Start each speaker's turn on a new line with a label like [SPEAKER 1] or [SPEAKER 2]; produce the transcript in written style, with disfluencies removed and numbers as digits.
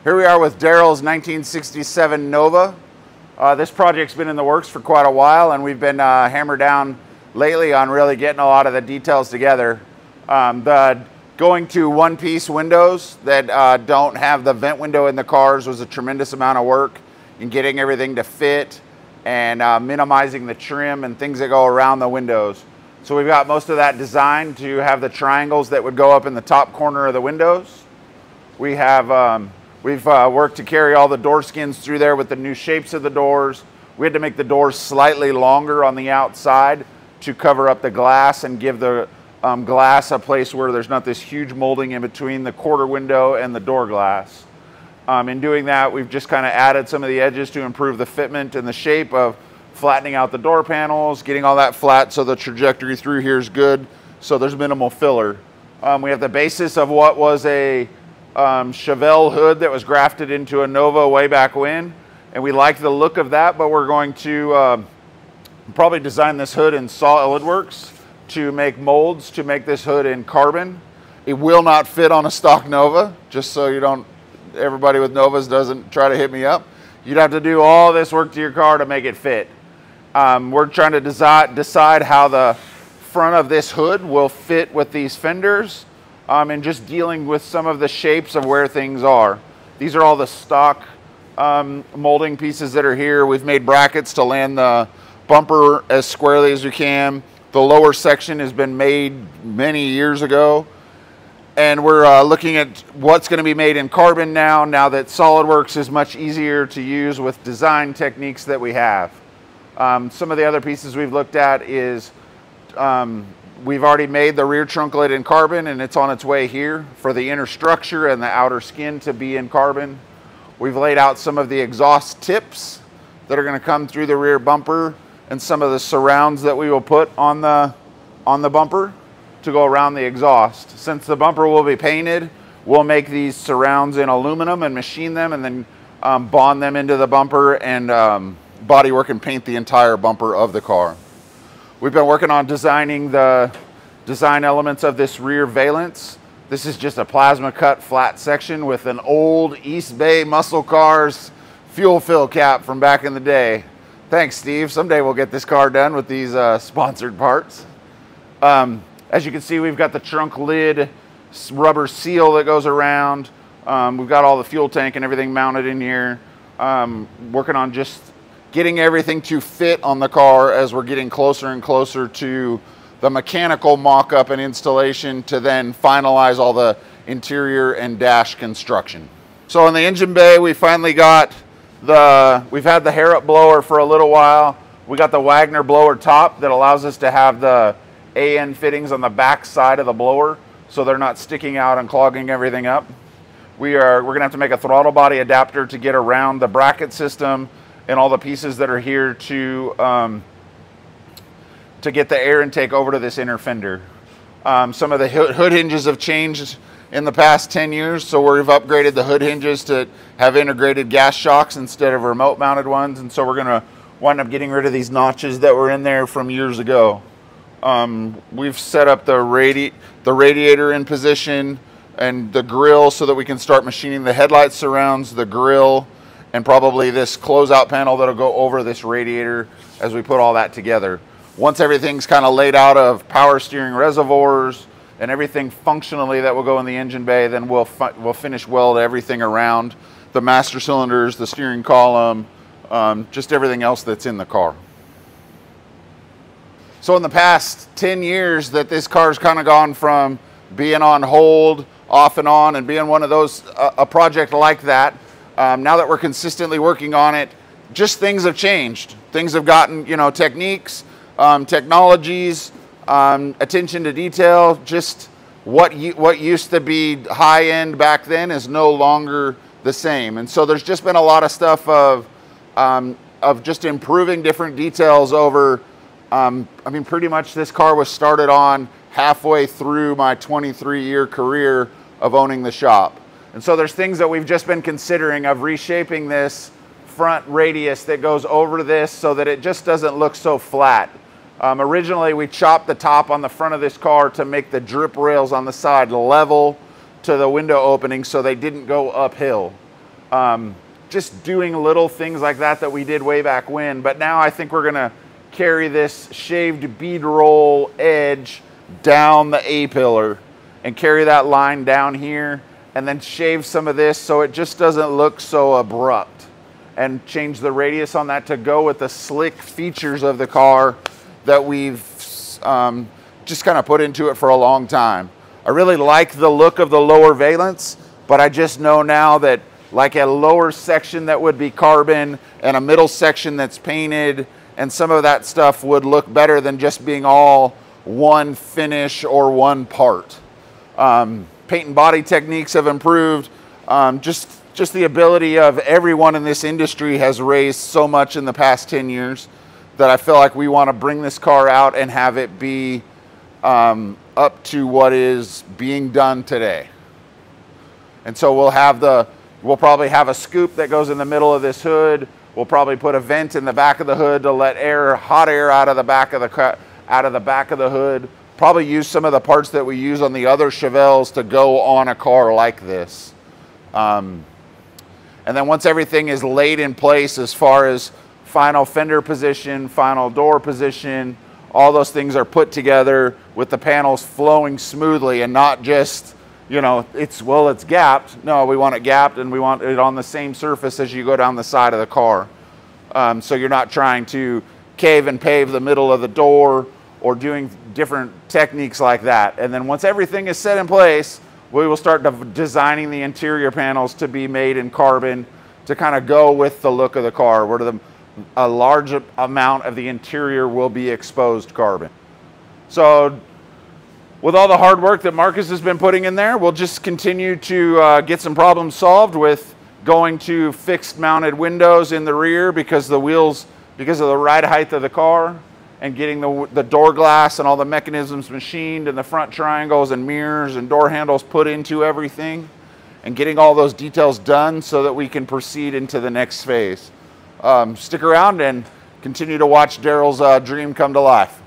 [SPEAKER 1] Here we are with Darrell's 1967 Nova. This project's been in the works for quite a while, and we've been hammered down lately on really getting a lot of the details together. Going to one-piece windows that don't have the vent window in the cars was a tremendous amount of work in getting everything to fit and minimizing the trim and things that go around the windows. So we've got most of that designed to have the triangles that would go up in the top corner of the windows. We have we've worked to carry all the door skins through there with the new shapes of the doors. We had to make the doors slightly longer on the outside to cover up the glass and give the glass a place where there's not this huge molding in between the quarter window and the door glass. In doing that, we've just kind of added some of the edges to improve the fitment and the shape of flattening out the door panels, getting all that flat so the trajectory through here is good, so there's minimal filler. We have the basis of what was a Chevy hood that was grafted into a Nova way back when, and we like the look of that, but we're going to probably design this hood in SolidWorks to make molds to make this hood in carbon. It will not fit on a stock Nova, just so you don't, everybody with Novas doesn't try to hit me up. You'd have to do all this work to your car to make it fit. We're trying to decide how the front of this hood will fit with these fenders, and just dealing with some of the shapes of where things are. These are all the stock molding pieces that are here. We've made brackets to land the bumper as squarely as we can. The lower section has been made many years ago, and we're looking at what's going to be made in carbon now that SolidWorks is much easier to use with design techniques that we have. Some of the other pieces we've looked at is we've already made the rear trunk lid in carbon, and it's on its way here for the inner structure and the outer skin to be in carbon. We've laid out some of the exhaust tips that are going to come through the rear bumper and some of the surrounds that we will put on the bumper to go around the exhaust. Since the bumper will be painted, we'll make these surrounds in aluminum and machine them and then bond them into the bumper and bodywork and paint the entire bumper of the car. We've been working on designing the design elements of this rear valance. This is just a plasma cut flat section with an old East Bay muscle cars fuel fill cap from back in the day. Thanks, Steve. Someday we'll get this car done with these sponsored parts. As you can see, we've got the trunk lid rubber seal that goes around. We've got all the fuel tank and everything mounted in here. Working on just getting everything to fit on the car as we're getting closer and closer to the mechanical mock-up and installation to then finalize all the interior and dash construction. So in the engine bay, we finally got we've had the hair-up blower for a little while. We got the Wagner blower top that allows us to have the AN fittings on the back side of the blower so they're not sticking out and clogging everything up. We're gonna have to make a throttle body adapter to get around the bracket system and all the pieces that are here to get the air intake over to this inner fender. Some of the hood hinges have changed in the past 10 years, so we've upgraded the hood hinges to have integrated gas shocks instead of remote mounted ones, and so we're gonna wind up getting rid of these notches that were in there from years ago. We've set up the radiator in position and the grill so that we can start machining the headlight surrounds, the grill, and probably this closeout panel that'll go over this radiator as we put all that together. Once everything's kind of laid out of power steering reservoirs and everything functionally that will go in the engine bay, then we'll finish weld everything around the master cylinders, the steering column, just everything else that's in the car. So in the past 10 years that this car's kind of gone from being on hold, off and on, and being one of those, a project like that, now that we're consistently working on it, just things have changed. Things have gotten, you know, techniques, technologies, attention to detail, just what used to be high end back then is no longer the same. And so there's just been a lot of stuff of just improving different details over, I mean, pretty much this car was started on halfway through my 23-year career of owning the shop. And so there's things that we've just been considering of reshaping this front radius that goes over this so that it just doesn't look so flat. Originally, we chopped the top on the front of this car to make the drip rails on the side level to the window opening so they didn't go uphill. Just doing little things like that we did way back when. But now I think we're gonna carry this shaved bead roll edge down the A-pillar and carry that line down here, and then shave some of this so it just doesn't look so abrupt, and change the radius on that to go with the slick features of the car that we've just kind of put into it for a long time. I really like the look of the lower valence, but I just know now that like a lower section that would be carbon and a middle section that's painted, and some of that stuff would look better than just being all one finish or one part. Paint and body techniques have improved. Just the ability of everyone in this industry has raised so much in the past 10 years that I feel like we want to bring this car out and have it be up to what is being done today. And so we'll probably have a scoop that goes in the middle of this hood. We'll probably put a vent in the back of the hood to let hot air out of the back of the hood. Probably use some of the parts that we use on the other Chevelles to go on a car like this. And then once everything is laid in place as far as final fender position, final door position, all those things are put together with the panels flowing smoothly and not just, you know, it's gapped. No, we want it gapped, and we want it on the same surface as you go down the side of the car. So you're not trying to cave and pave the middle of the door or doing different techniques like that. And then once everything is set in place, we will start designing the interior panels to be made in carbon to kind of go with the look of the car, where a large amount of the interior will be exposed carbon. So with all the hard work that Marcus has been putting in there, we'll just continue to get some problems solved with going to fixed mounted windows in the rear because of the ride height of the car, and getting the door glass and all the mechanisms machined, and the front triangles and mirrors and door handles put into everything, and getting all those details done so that we can proceed into the next phase. Stick around and continue to watch Darrell's dream come to life.